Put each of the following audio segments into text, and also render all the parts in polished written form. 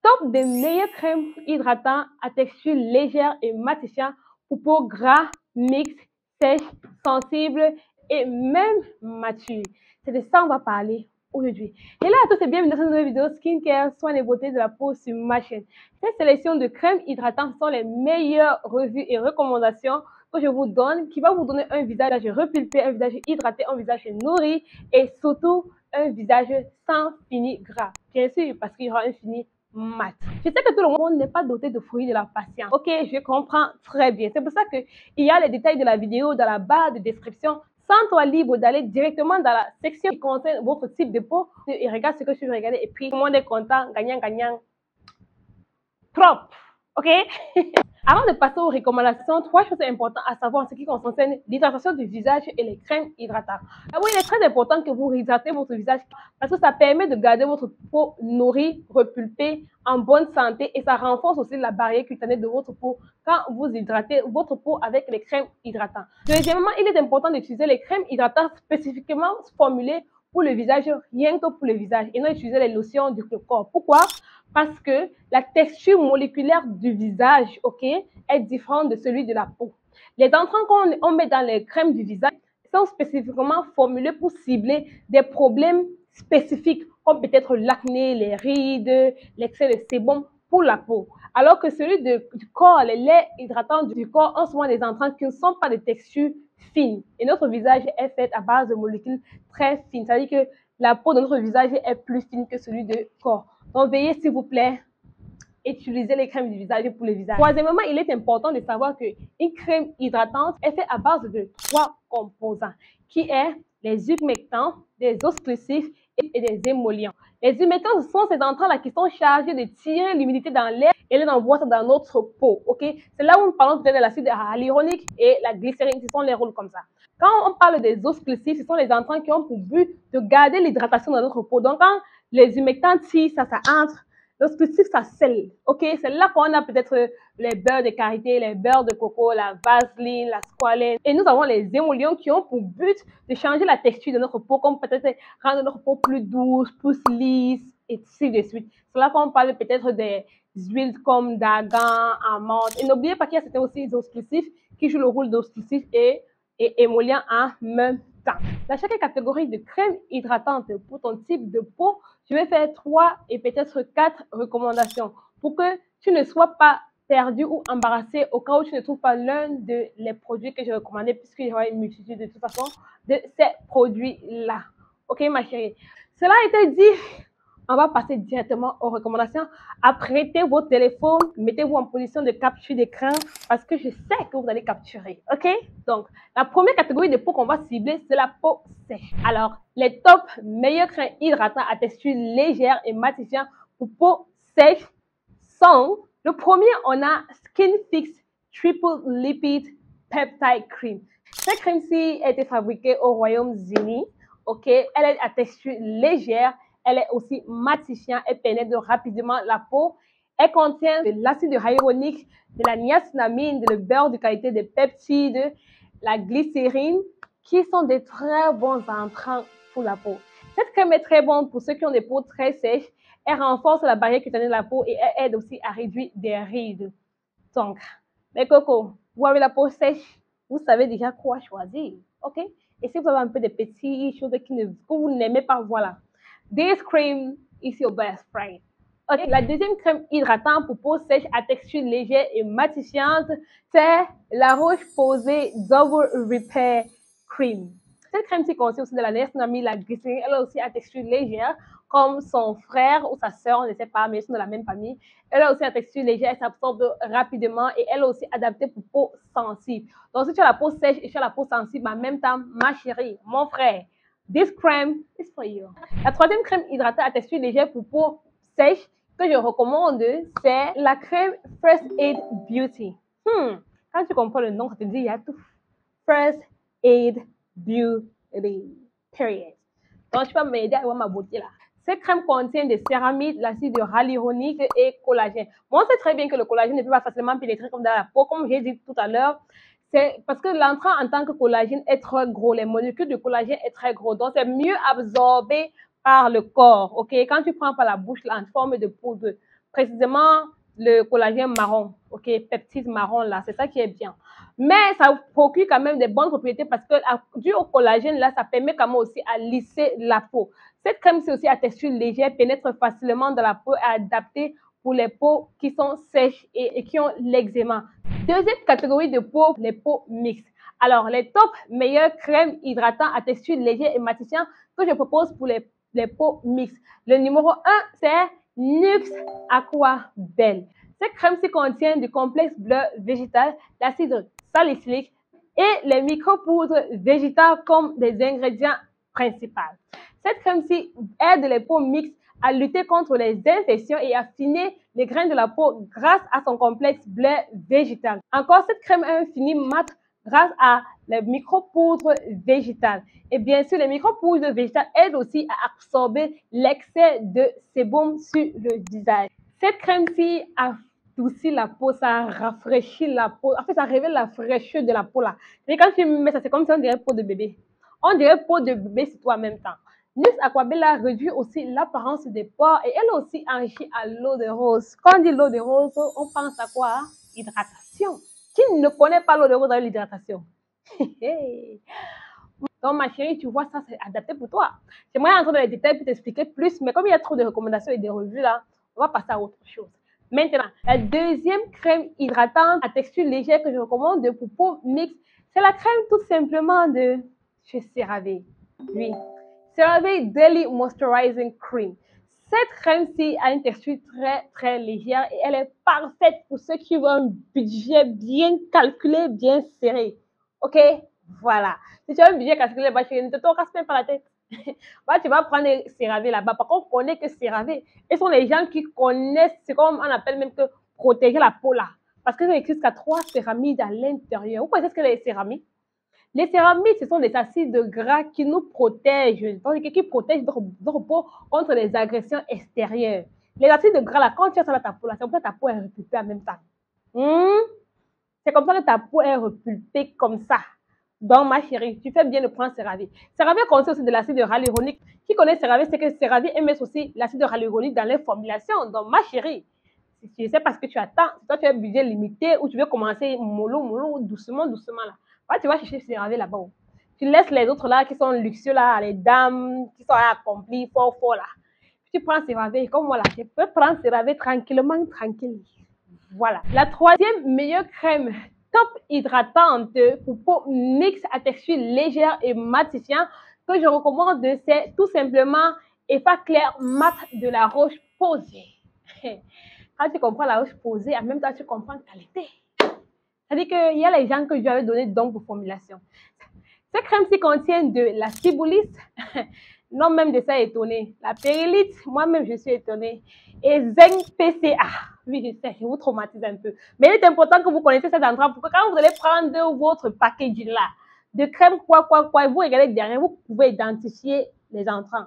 Top des meilleures crèmes hydratantes à texture légère et matifiante pour peau gras, mixte, sèche, sensible et même mature. C'est de ça qu'on va parler aujourd'hui. Et là, à tous et bienvenue dans cette nouvelle vidéo skincare, soins et beauté de la peau sur ma chaîne. Cette sélection de crèmes hydratantes sont les meilleures revues et recommandations que je vous donne, qui va vous donner un visage repulpé, un visage hydraté, un visage nourri et surtout un visage sans fini gras. Bien sûr, parce qu'il y aura un fini mat. Je sais que tout le monde n'est pas doté de fruits de la patience. Ok, je comprends très bien. C'est pour ça qu'il y a les détails de la vidéo dans la barre de description. Sens-toi libre d'aller directement dans la section qui concerne votre type de peau et regarde ce que je vais regarder. Et puis, tout le monde est content, gagnant, gagnant. Propre. Ok? Avant de passer aux recommandations, 3 choses importantes à savoir en ce qui concerne l'hydratation du visage et les crèmes hydratantes. Oui, il est très important que vous hydratez votre visage parce que ça permet de garder votre peau nourrie, repulpée, en bonne santé et ça renforce aussi la barrière cutanée de votre peau quand vous hydratez votre peau avec les crèmes hydratantes. Deuxièmement, il est important d'utiliser les crèmes hydratantes spécifiquement formulées pour le visage, rien que pour le visage, et non utiliser les lotions du corps. Pourquoi? Parce que la texture moléculaire du visage, ok, est différente de celui de la peau. Les entrants qu'on met dans les crèmes du visage sont spécifiquement formulés pour cibler des problèmes spécifiques, comme peut-être l'acné, les rides, l'excès de sébum pour la peau. Alors que celui du corps, les laits hydratants du corps ont souvent des entrants qui ne sont pas de texture fine. Et notre visage est fait à base de molécules très fines. C'est-à-dire que la peau de notre visage est plus fine que celui du corps. Donc, veuillez, s'il vous plaît, utiliser les crèmes du visage pour le visage. Troisièmement, il est important de savoir qu'une crème hydratante est faite à base de 3 composants, qui est les humectants, des occlusifs et des émollients. Les humectants, ce sont ces entrants-là qui sont chargés de tirer l'humidité dans l'air et l'envoyer dans notre peau. Ok? C'est là où nous parlons peut-être de l'acide hyaluronique et la glycérine, ce sont les rôles comme ça. Quand on parle des occlusifs, ce sont les entrants qui ont pour but de garder l'hydratation dans notre peau. Donc, quand les humectants tirent, ça entre. L'occlusif, ça scelle. Ok, c'est là qu'on a peut-être les beurres de karité, les beurres de coco, la vaseline, la squalène. Et nous avons les émollients qui ont pour but de changer la texture de notre peau, comme peut-être rendre notre peau plus douce, plus lisse, et ainsi de suite. C'est là qu'on parle peut-être des huiles comme d'argan, amande. Et n'oubliez pas qu'il y a certains aussi occlusifs qui jouent le rôle d'occlusif et émollient en même temps. Dans chaque catégorie de crème hydratante pour ton type de peau, je vais faire 3 et peut-être 4 recommandations pour que tu ne sois pas perdu ou embarrassé au cas où tu ne trouves pas l'un des produits que j'ai recommandés, puisqu'il y aura une multitude de toute façon de ces produits-là. Ok, ma chérie? Cela a été dit. On va passer directement aux recommandations. Apprêtez vos téléphones, mettez-vous en position de capture d'écran parce que je sais que vous allez capturer. Ok? Donc, la première catégorie de peau qu'on va cibler, c'est la peau sèche. Alors, les top meilleurs crèmes hydratants à texture légère et matifiante pour peau sèche sont, le premier, on a Skin Fix Triple Lipid Peptide Cream. Cette crème-ci a été fabriquée au Royaume-Uni. Ok? Elle est à texture légère. Elle est aussi matifiante et pénètre rapidement la peau. Elle contient de l'acide hyaluronique, de la niacinamide, de le beurre de qualité, des peptides, la glycérine, qui sont des très bons entrants pour la peau. Cette crème est très bonne pour ceux qui ont des peaux très sèches. Elle renforce la barrière cutanée de la peau et elle aide aussi à réduire des rides. Donc, mes cocos, vous avez la peau sèche, vous savez déjà quoi choisir. Ok? Et si vous avez un peu de petites choses que vous n'aimez pas, voilà. This cream is your best friend. Ok, la deuxième crème hydratante pour peau sèche à texture légère et matifiante, c'est la Roche-Posay Double Repair Cream. Cette crème-ci contient aussi de la niacinamide, la glycérine, elle est aussi à texture légère, comme son frère ou sa sœur, on ne sait pas, mais ils sont de la même famille. Elle a aussi à texture légère, elle s'absorbe rapidement et elle est aussi adaptée pour peau sensible. Donc, si tu as la peau sèche et tu as la peau sensible, en même temps, ma chérie, mon frère, this cream is for you. La troisième crème hydratante à texture légère pour peau sèche que je recommande, c'est la crème First Aid Beauty. Quand tu comprends le nom, ça te dit il y a tout. First Aid Beauty. Period. Donc, tu vas m'aider à avoir ma beauté là. Cette crème contient des céramides, l'acide hyaluronique et collagène. Moi, on sait très bien que le collagène ne peut pas facilement pénétrer comme dans la peau, comme j'ai dit tout à l'heure. C'est parce que l'entrant en tant que collagène est très gros. Les molécules de collagène est très gros. Donc, c'est mieux absorbé par le corps. Ok? Quand tu prends par la bouche là, en forme de poudre, précisément le collagène marron, ok, peptide marron là, c'est ça qui est bien. Mais ça procure quand même des bonnes propriétés parce que dû au collagène là, ça permet quand même aussi à lisser la peau. Cette crème, c'est aussi à texture légère, pénètre facilement dans la peau et adaptée pour les peaux qui sont sèches et qui ont l'eczéma. Deuxième catégorie de peau, les peaux mixtes. Alors, les top meilleures crèmes hydratantes à texture légère et matifiante que je propose pour les peaux mixtes. Le numéro 1, c'est Nux Aqua Belle. Cette crème-ci contient du complexe bleu végétal, l'acide salicylique et les micropoudres végétales comme des ingrédients principaux. Cette crème-ci aide les peaux mixtes à lutter contre les infections et à affiner les grains de la peau grâce à son complexe bleu végétal. Encore, cette crème a un fini mat grâce à les micropoudres végétales. Et bien sûr, les micropoudres végétales aident aussi à absorber l'excès de sébum sur le visage. Cette crème-ci adoucit la peau, ça rafraîchit la peau. En fait, ça révèle la fraîcheur de la peau là. Et quand tu mets ça, c'est comme si on dirait peau de bébé. On dirait peau de bébé sur toi en même temps. Nux Aqua Bella réduit aussi l'apparence des pores et elle aussi enrichit à l'eau de rose. Quand on dit l'eau de rose, on pense à quoi? Hydratation. Qui ne connaît pas l'eau de rose avec l'hydratation? Donc, ma chérie, tu vois, ça, c'est adapté pour toi. J'aimerais entrer dans les détails pour t'expliquer plus, mais comme il y a trop de recommandations et de revues là, on va passer à autre chose. Maintenant, la deuxième crème hydratante à texture légère que je recommande pour peau mixte, c'est la crème tout simplement de chez CeraVe. Oui, CeraVe Daily Moisturizing Cream. Cette crème-ci a une texture très légère et elle est parfaite pour ceux qui veulent un budget bien calculé, bien serré. Ok? Voilà. Si tu as un budget calculé, bah, ne te casse même pas la tête. Bah, tu vas prendre CeraVe là-bas. Par contre, on connaît que CeraVe. Ce sont les gens qui connaissent, c'est comme on appelle même que protéger la peau là. Parce que c'est écrit jusqu'à 3 céramides à l'intérieur. Vous connaissez ce que les céramides? Les céramides, ce sont des acides gras qui nous protègent, qui protègent notre peau contre les agressions extérieures. Les acides gras, là, quand tu as ça dans ta peau, là, c'est comme ça que ta peau est repulpée en même temps. C'est comme ça que ta peau est repulpée comme ça. Donc, ma chérie, tu fais bien de prendre CeraVe. CeraVe contient aussi de l'acide hyaluronique. Qui connaît CeraVe, c'est que CeraVe émet aussi l'acide hyaluronique dans les formulations. Donc, ma chérie, si tu sais pas ce que tu attends, si toi tu as un budget limité ou tu veux commencer mollo, doucement là. Ouais, tu vas chercher CeraVe là-bas. Tu laisses les autres là qui sont luxueux là, les dames qui sont accomplies, fort là. Tu prends CeraVe comme moi là, je peux prendre CeraVe tranquillement, tranquille. Voilà. La troisième meilleure crème top hydratante pour peau mixte à texture légère et matifiante que je recommande, c'est tout simplement Effa Clair Mat de la Roche-Posay. Quand tu comprends la Roche-Posay, en même temps tu comprends qualité. C'est-à-dire qu'il y a les gens que je lui avais donné donc pour formulation. Cette crème-ci contient de la ciboulite, non même de ça étonné. La pérylite, moi-même je suis étonnée. Et zinc PCA. Oui, je sais, je vous traumatise un peu. Mais il est important que vous connaissiez cette entrée pour que quand vous allez prendre votre packaging là, de crème quoi, vous regardez derrière, vous pouvez identifier les entrants.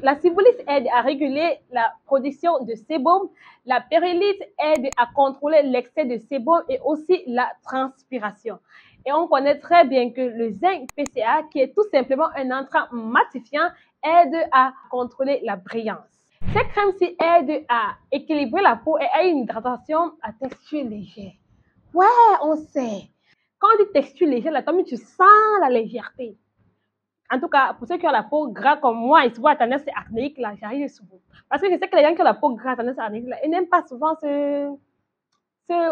La ciboulite aide à réguler la production de sébum. La pérylite aide à contrôler l'excès de sébum et aussi la transpiration. Et on connaît très bien que le zinc PCA, qui est tout simplement un entrant matifiant, aide à contrôler la brillance. Cette crème-ci aide à équilibrer la peau et à une hydratation à texture légère. Ouais, on sait. Quand on dit texture légère, là, tu sens la légèreté. En tout cas, pour ceux qui ont la peau grasse comme moi, et souvent la tendance acnéique, là, j'arrive souvent. Parce que je sais que les gens qui ont la peau grasse, tendance acnéique, là, ils n'aiment pas souvent se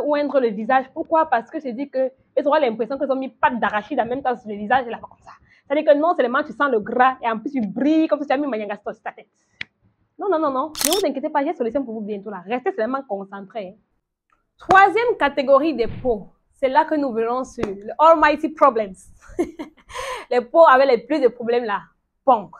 oindre le visage. Pourquoi? Parce que je dis qu'ils auront l'impression qu'ils ont mis pâte d'arachide en même temps sur le visage et là, comme ça. C'est-à-dire que non seulement tu sens le gras et en plus tu brilles comme si tu as mis Mayangasto sur ta tête. Non. Ne vous inquiétez pas, j'ai solution pour vous bientôt là. Restez seulement concentrés. Troisième catégorie des peaux. C'est là que nous verrons sur le Almighty Problems. Les peaux avec les plus de problèmes là. Bon,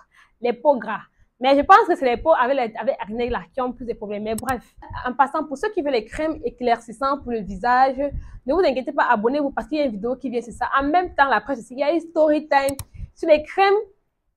les peaux gras. Mais je pense que c'est les peaux avec acné là qui ont plus de problèmes. Mais bref, en passant, pour ceux qui veulent les crèmes éclaircissantes pour le visage, ne vous inquiétez pas, abonnez-vous parce qu'il y a une vidéo qui vient sur ça. En même temps, la presse aussi, il y a une story time sur les crèmes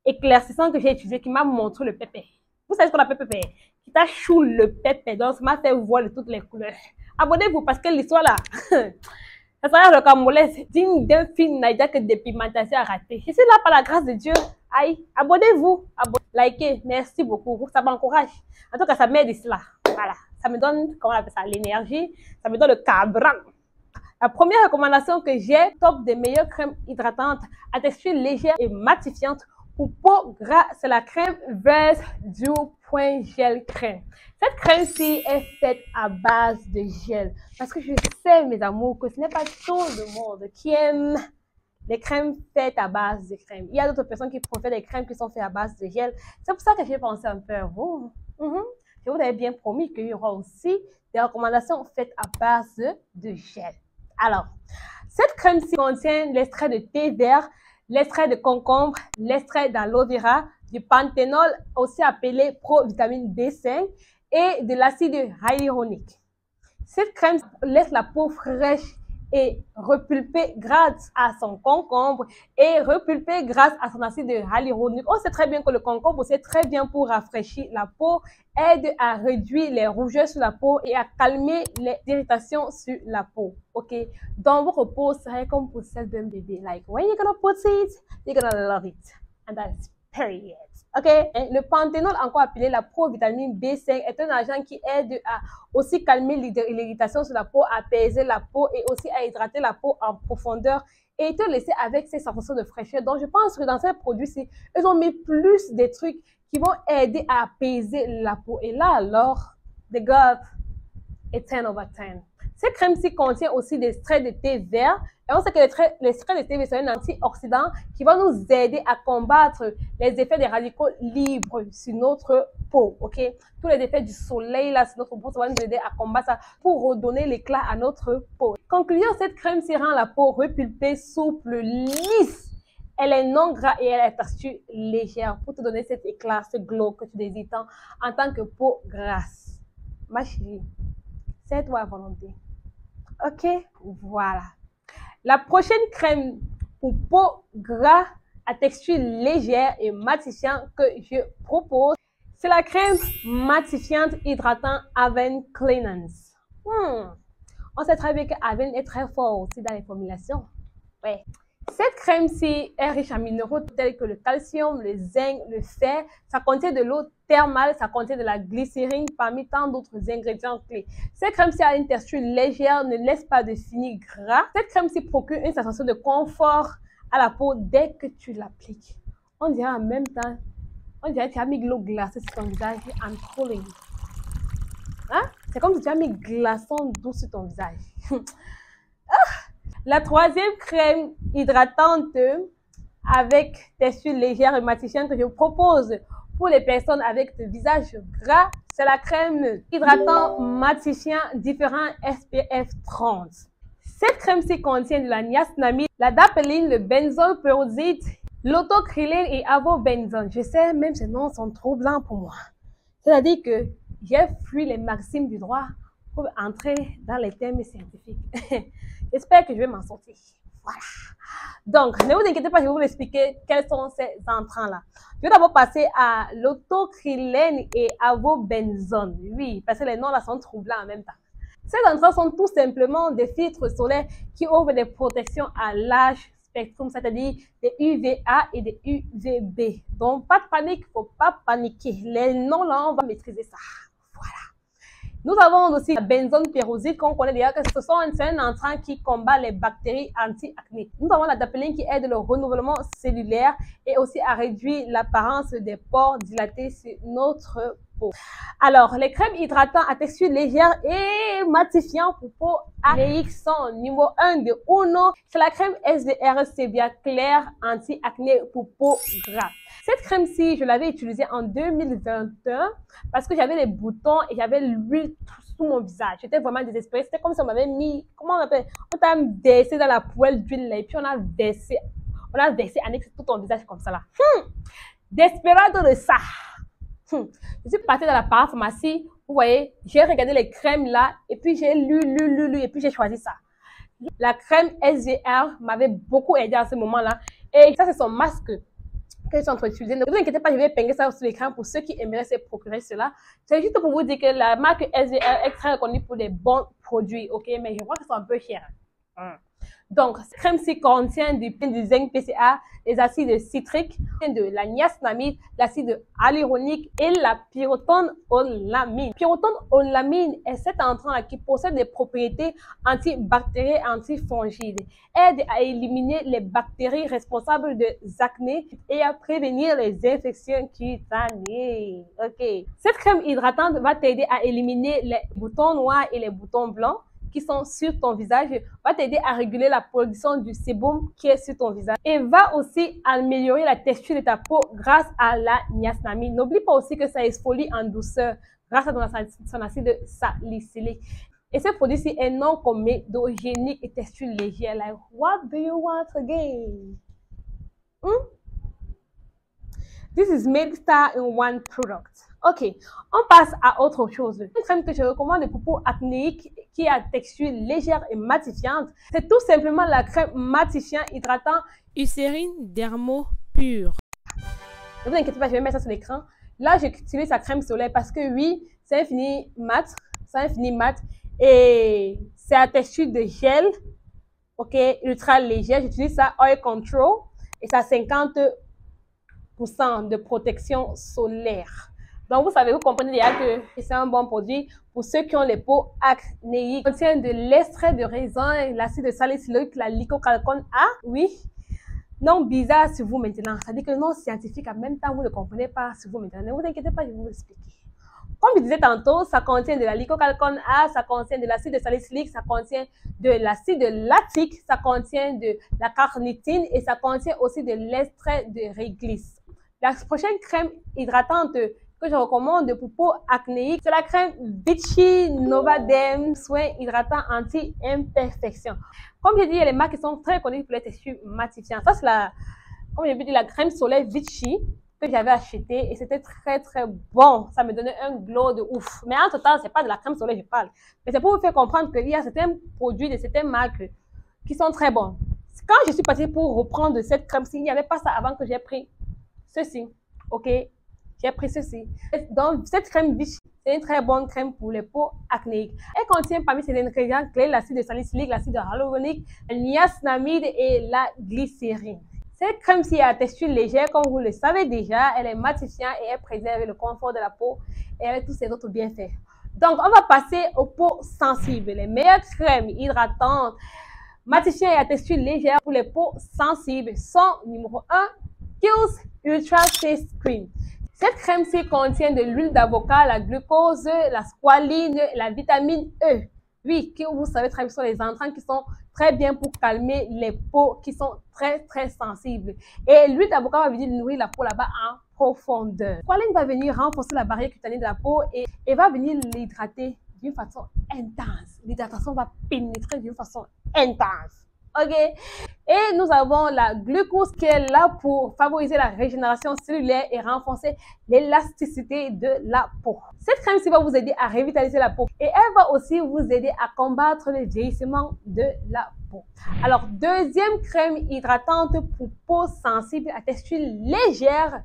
éclaircissantes que j'ai utilisées qui m'a montré le pépé. Vous savez ce qu'on appelle pépé? Qui t'a chou le pépé. Donc, ça m'a fait voir de toutes les couleurs. Abonnez-vous parce que l'histoire là, ça sera le camolais digne d'un film naïda que des pigmentations à rater. Je suis là par la grâce de Dieu. Aïe, abonnez-vous, likez, merci beaucoup, ça m'encourage. En tout cas, ça m'aide ici là. Voilà. ça me donne, comment on appelle ça, l'énergie, ça me donne le carburant. La première recommandation que j'ai, top des meilleures crèmes hydratantes à texture légère et matifiante pour peau grasse, c'est la crème Verse Dew Point Gel Crème. Cette crème-ci est faite à base de gel. Parce que je sais, mes amours, que ce n'est pas tout le monde qui aime les crèmes faites à base de crème. Il y a d'autres personnes qui préfèrent les crèmes qui sont faites à base de gel. C'est pour ça que j'ai pensé un peu à vous. Je vous avais bien promis qu'il y aura aussi des recommandations faites à base de gel. Alors, cette crème-ci contient l'extrait de thé vert, l'extrait de concombre, l'extrait d'aloe vera, du panthénol, aussi appelé provitamine B5, et de l'acide hyaluronique. Cette crème laisse la peau fraîche et repulpée grâce à son concombre et repulpée grâce à son acide hyaluronique. On sait très bien que le concombre, c'est très bien pour rafraîchir la peau, aide à réduire les rougeurs sur la peau et à calmer les irritations sur la peau. Ok, donc votre peau serait comme pour celle d'un bébé. Like, when you're gonna put it, you're gonna love it. And that's period. Ok, le panthénol, encore appelé la provitamine B5, est un agent qui aide à aussi calmer l'irritation sur la peau, apaiser la peau et aussi à hydrater la peau en profondeur et te laisser avec ces sensations de fraîcheur. Donc, je pense que dans ces produits-ci, ils ont mis plus des trucs qui vont aider à apaiser la peau. Et là, alors, they got a 10 over 10. Cette crème-ci contient aussi des extraits de thé vert. Et on sait que l'extrait de thé vert, c'est un antioxydant qui va nous aider à combattre les effets des radicaux libres sur notre peau. Ok, tous les effets du soleil là sur notre peau, ça va nous aider à combattre ça pour redonner l'éclat à notre peau. Conclusion, cette crème-ci rend la peau repulpée, souple, lisse. Elle est non gras et elle est texture légère pour te donner cet éclat, ce glow que tu désires tant en tant que peau grasse. Ma chérie, c'est toi à volonté. Ok, voilà. La prochaine crème pour peau grasse à texture légère et matifiante que je propose, c'est la crème matifiante hydratant Avène Cleanance. On sait très bien que Avène est très fort aussi dans les formulations. Ouais. Cette crème-ci est riche en minéraux tels que le calcium, le zinc, le fer. Ça contient de l'eau thermale, ça contient de la glycérine parmi tant d'autres ingrédients clés. Cette crème-ci a une texture légère, ne laisse pas de fini gras. Cette crème-ci procure une sensation de confort à la peau dès que tu l'appliques. On dirait en même temps, on dirait que tu as mis de l'eau glacée sur ton visage en cooling. Hein? C'est comme si tu as mis glaçon doux sur ton visage. La troisième crème hydratante avec texture légère et matifiante que je propose pour les personnes avec le visage gras, c'est la crème hydratant matifiant différent SPF 30. Cette crème-ci contient de la niacinamide, la dapeline, le benzol peroxide, l'autocrylène et avobenzone. Je sais, même ces noms sont trop blancs pour moi. C'est-à-dire que j'ai fui les maximes du droit pour entrer dans les termes scientifiques. J'espère que je vais m'en sortir. Voilà. Donc, ne vous inquiétez pas, je vais vous expliquer quels sont ces entrants-là. Je vais d'abord passer à l'autocrylène et avobenzone. Oui, parce que les noms là sont troublants en même temps. Ces entrants sont tout simplement des filtres solaires qui offrent des protections à large spectrum, c'est-à-dire des UVA et des UVB. Donc, pas de panique, il ne faut pas paniquer. Les noms là, on va maîtriser ça. Voilà. Nous avons aussi la benzone peroxide qu'on connaît déjà que c'est un entrant qui combat les bactéries anti-acné. Nous avons la dapeline qui aide le renouvellement cellulaire et aussi à réduire l'apparence des pores dilatés sur notre peau. Alors, les crèmes hydratantes à texture légère et matifiante pour peau acnéique sont numéro 1 de Uno. C'est la crème SDR Sebia Claire anti-acné pour peau grasse. Cette crème-ci, je l'avais utilisée en 2021 parce que j'avais les boutons et j'avais l'huile sous mon visage. J'étais vraiment désespérée. C'était comme si on m'avait mis, comment on appelle, on t'a versé dans la poêle d'huile là et puis on a versé annexé tout ton visage comme ça là. Desperado de ça. Je suis partie dans la pharmacie, vous voyez, j'ai regardé les crèmes là et puis j'ai lu et puis j'ai choisi ça. La crème SGR m'avait beaucoup aidé à ce moment-là et ça c'est son masque que je suis en train d'utiliser. Ne vous inquiétez pas, je vais épingler ça sur l'écran pour ceux qui aimeraient se procurer cela. C'est juste pour vous dire que la marque SGR est très reconnue pour des bons produits, ok, mais je vois que c'est un peu cher. Donc, cette crème-ci contient du zinc PCA, les acides citriques, de la niacinamide, l'acide hyaluronique et la pyrotonolamine. Pyrotonolamine est cet entrant-là qui possède des propriétés antibactériennes et antifongides. Aide à éliminer les bactéries responsables des acné et à prévenir les infections cutanées. Ok. Cette crème hydratante va t'aider à éliminer les boutons noirs et les boutons blancs qui sont sur ton visage, va t'aider à réguler la production du sébum qui est sur ton visage et va aussi améliorer la texture de ta peau grâce à la niacinamide. N'oublie pas aussi que ça exfolie en douceur grâce à son acide salicylique. Et ce produit-ci est non comédogénique et texture légère. Like, what do you want again? This is made star in one product. Ok, on passe à autre chose. Une crème que je recommande pour peau acnéique qui a texture légère et matifiante, c'est tout simplement la crème matifiant hydratant Eucérine Dermo Pure. Ne vous inquiétez pas, je vais mettre ça sur l'écran. Là, j'utilise sa crème solaire parce que oui, c'est un fini mat, et c'est à texture de gel, ok, ultra léger. J'utilise ça Oil Control et ça a 50% de protection solaire. Donc, vous savez, vous comprenez déjà que c'est un bon produit pour ceux qui ont les peaux acnéiques. Il contient de l'extrait de raisin, l'acide salicylique, la lycocalcone A. Oui. Non bizarre sur vous maintenant. Ça dit que non scientifique en même temps, vous ne comprenez pas sur vous maintenant. Ne vous inquiétez pas, je vais vous expliquer. Comme je disais tantôt, ça contient de la lycocalcone A, ça contient de l'acide salicylique, ça contient de l'acide lactique, ça contient de la carnitine et ça contient aussi de l'extrait de réglisse. La prochaine crème hydratante que je recommande pour peau acnéique, c'est la crème Vichy Novaderm Soin Hydratant Anti-Imperfection. Comme j'ai dit, il y a les marques qui sont très connues pour les textures matifiantes. Ça, c'est comme j'ai dit, la crème solaire Vichy que j'avais acheté et c'était très très bon. Ça me donnait un glow de ouf. Mais en total, c'est pas de la crème solaire que je parle. Mais c'est pour vous faire comprendre qu'il y a certains produits de certaines marques qui sont très bons. Quand je suis partie pour reprendre cette crème-ci, il n'y avait pas ça avant que j'ai pris ceci. Ok? J'ai pris ceci. Donc, cette crème Vichy, c'est une très bonne crème pour les peaux acnéiques. Elle contient parmi ses ingrédients clés l'acide salicylique, l'acide hyaluronique, la niacinamide et la glycérine. Cette crème-ci a texture légère, comme vous le savez déjà. Elle est matifiante et elle préserve le confort de la peau et avec tous ses autres bienfaits. Donc, on va passer aux peaux sensibles. Les meilleures crèmes hydratantes, matifiantes et à texture légère pour les peaux sensibles sont numéro 1, Kiehl's Ultra Face Cream. Cette crème-ci contient de l'huile d'avocat, la glucose, la squaline, la vitamine E. Oui, que vous savez très bien, ce sont les entrants qui sont très bien pour calmer les peaux qui sont très très sensibles. Et l'huile d'avocat va venir nourrir la peau là-bas en profondeur. La squaline va venir renforcer la barrière cutanée de la peau et va venir l'hydrater d'une façon intense. L'hydratation va pénétrer d'une façon intense. Ok, et nous avons la glucose qui est là pour favoriser la régénération cellulaire et renforcer l'élasticité de la peau. Cette crème-ci va vous aider à revitaliser la peau et elle va aussi vous aider à combattre le vieillissement de la peau. Alors, deuxième crème hydratante pour peau sensible à texture légère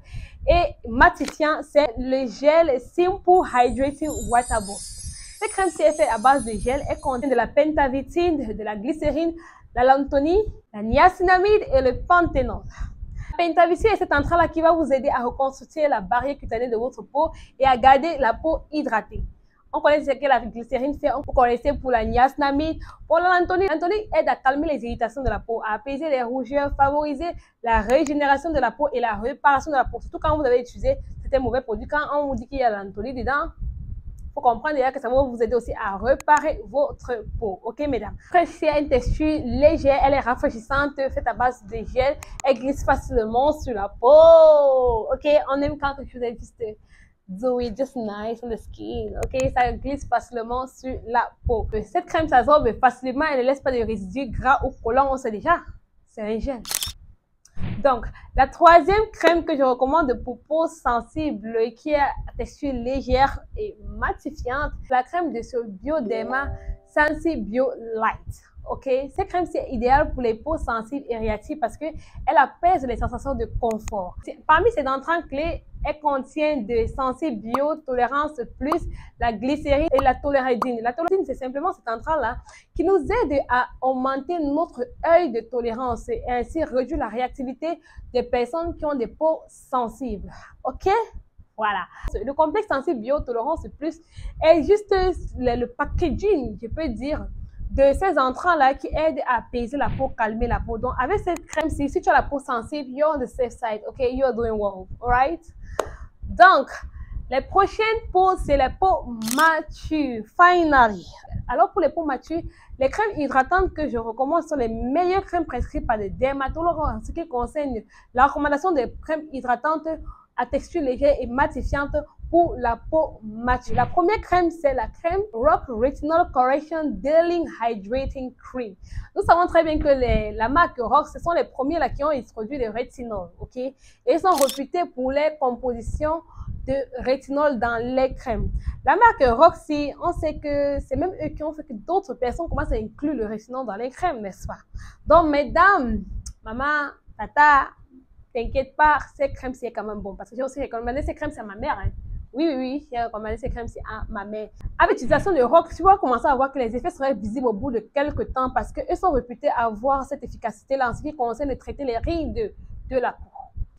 et matifiant, c'est le gel Simple Hydrating Water Boost. Cette crème-ci est faite à base de gel, elle contient de la pentavitine, de la glycérine, la lanthanide, la niacinamide et le panthénol. La pentavitine est cet entrant-là qui va vous aider à reconstruire la barrière cutanée de votre peau et à garder la peau hydratée. On connaît ce que la glycérine fait, on connaissait pour la niacinamide. Pour la lanthanide, aide à calmer les irritations de la peau, à apaiser les rougeurs, favoriser la régénération de la peau et la réparation de la peau. Surtout quand vous avez utilisé certains mauvais produits, quand on vous dit qu'il y a la lanthanide dedans, il faut comprendre déjà que ça va vous aider aussi à réparer votre peau. Ok, mesdames? Après, c'est une texture légère, elle est rafraîchissante, faite à base de gel. Elle glisse facilement sur la peau. Ok, on aime quand quelque chose est juste do it just nice on the skin. Ok, ça glisse facilement sur la peau. Cette crème s'absorbe facilement, elle ne laisse pas de résidus gras ou collants, on sait déjà. C'est un gel. Donc, la troisième crème que je recommande pour peau sensible qui est à texture légère et matifiante, c'est la crème de ce Bioderma Sensi Bio Light. Ok, cette crème c'est idéal pour les peaux sensibles et réactives parce que elle apaise les sensations de confort. Parmi ses entrants clés, Elle contient des sensés bio, tolérance plus, la glycérine et la tolérésine. La tolérésine, c'est simplement cet entrant-là qui nous aide à augmenter notre œil de tolérance et ainsi réduire la réactivité des personnes qui ont des peaux sensibles. OK? Voilà. Le complexe sensible biotolérance plus est juste le packaging, je peux dire, de ces entrants-là qui aident à apaiser la peau, calmer la peau. Donc, avec cette crème-ci, si tu as la peau sensible, you're on the safe side, OK? You're doing well, alright? Donc, les prochaines peaux, c'est les peaux matures, finally. Alors, pour les peaux matures, les crèmes hydratantes que je recommande sont les meilleures crèmes prescrites par les dermatologues en ce qui concerne la recommandation des crèmes hydratantes à texture légère et matifiante pour la peau mature. La première crème, c'est la crème Rock Retinol Correction Daily Hydrating Cream. Nous savons très bien que la marque Rock, ce sont les premiers là, qui ont introduit le rétinol, ok? Et ils sont réputés pour les compositions de rétinol dans les crèmes. La marque Roxy, on sait que c'est même eux qui ont fait que d'autres personnes commencent à inclure le rétinol dans les crèmes, n'est-ce pas? Donc, mesdames, maman, tata, t'inquiète pas, ces crèmes, c'est quand même bon. Parce que j'ai aussi recommandé ces crèmes, c'est à ma mère. Hein. Oui, j'ai recommandé ces crèmes, c'est à ma mère. Avec l'utilisation de Rock, tu vas commencer à voir que les effets seraient visibles au bout de quelques temps parce qu'eux sont réputés avoir cette efficacité-là en ce qui concerne de traiter les rides de la peau.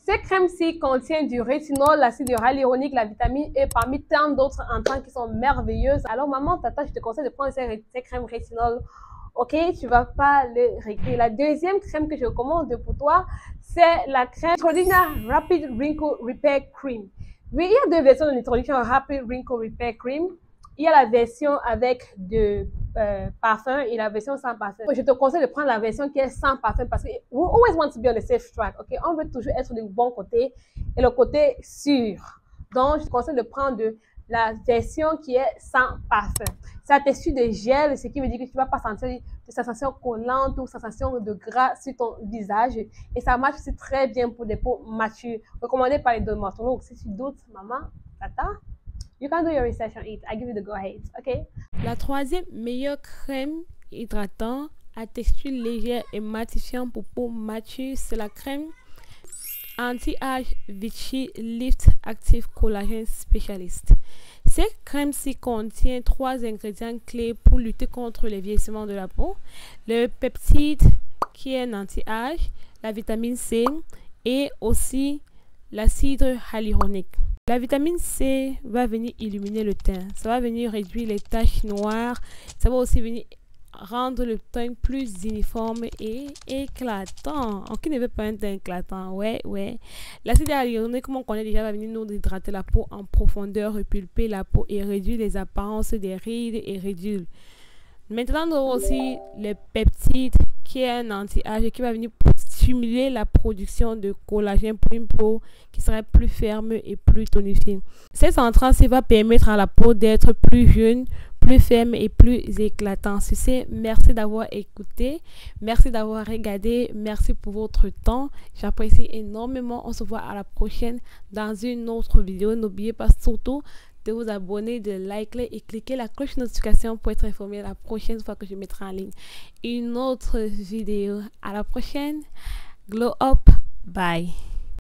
Ces crèmes-ci contiennent du rétinol, l'acide hyaluronique, la vitamine E, parmi tant d'autres entrants qui sont merveilleuses. Alors, maman, tata, je te conseille de prendre ces crèmes rétinol. Ok, tu vas pas le regretter. La deuxième crème que je recommande pour toi, c'est la crème Neutrogena Rapid Wrinkle Repair Cream. Oui, il y a deux versions de Neutrogena Rapid Wrinkle Repair Cream. Il y a la version avec de parfum et la version sans parfum. Je te conseille de prendre la version qui est sans parfum parce que we always want to be on the safe track. Ok, on veut toujours être du bon côté et le côté sûr. Donc, je te conseille de prendre la version qui est sans parfum. C'est la texture de gel, ce qui veut dire que tu ne vas pas sentir de sensation collante ou sensation de gras sur ton visage. Et ça marche aussi très bien pour des peaux matures. Recommandé par les dermatologues. Si tu doutes, maman, tata, you can do your research on it. I give you the go ahead, ok? La troisième meilleure crème hydratante à texture légère et matifiante pour peau mature, c'est la crème Anti-Age Vichy Lift Active Collagen Specialist. Cette crème-ci contient 3 ingrédients clés pour lutter contre le vieillissement de la peau. Le peptide qui est un anti-âge, la vitamine C et aussi l'acide hyaluronique. La vitamine C va venir illuminer le teint. Ça va venir réduire les taches noires. Ça va aussi venir rendre le teint plus uniforme et éclatant. Qui ne veut pas un teint éclatant? Ouais. L'acide hyaluronique, comme on connaît déjà, va venir nous hydrater la peau en profondeur, repulper la peau et réduire les apparences des rides et ridules. Maintenant, nous avons aussi le peptide qui est un anti-âge et qui va venir stimuler la production de collagène pour une peau qui serait plus ferme et plus tonifiée. Cet entrant va permettre à la peau d'être plus jeune, plus ferme et plus éclatant. Ceci, merci d'avoir écouté, merci d'avoir regardé, merci pour votre temps. J'apprécie énormément. On se voit à la prochaine dans une autre vidéo. N'oubliez pas surtout de vous abonner, de liker et cliquer la cloche de notification pour être informé la prochaine fois que je mettrai en ligne une autre vidéo. À la prochaine. Glow up. Bye.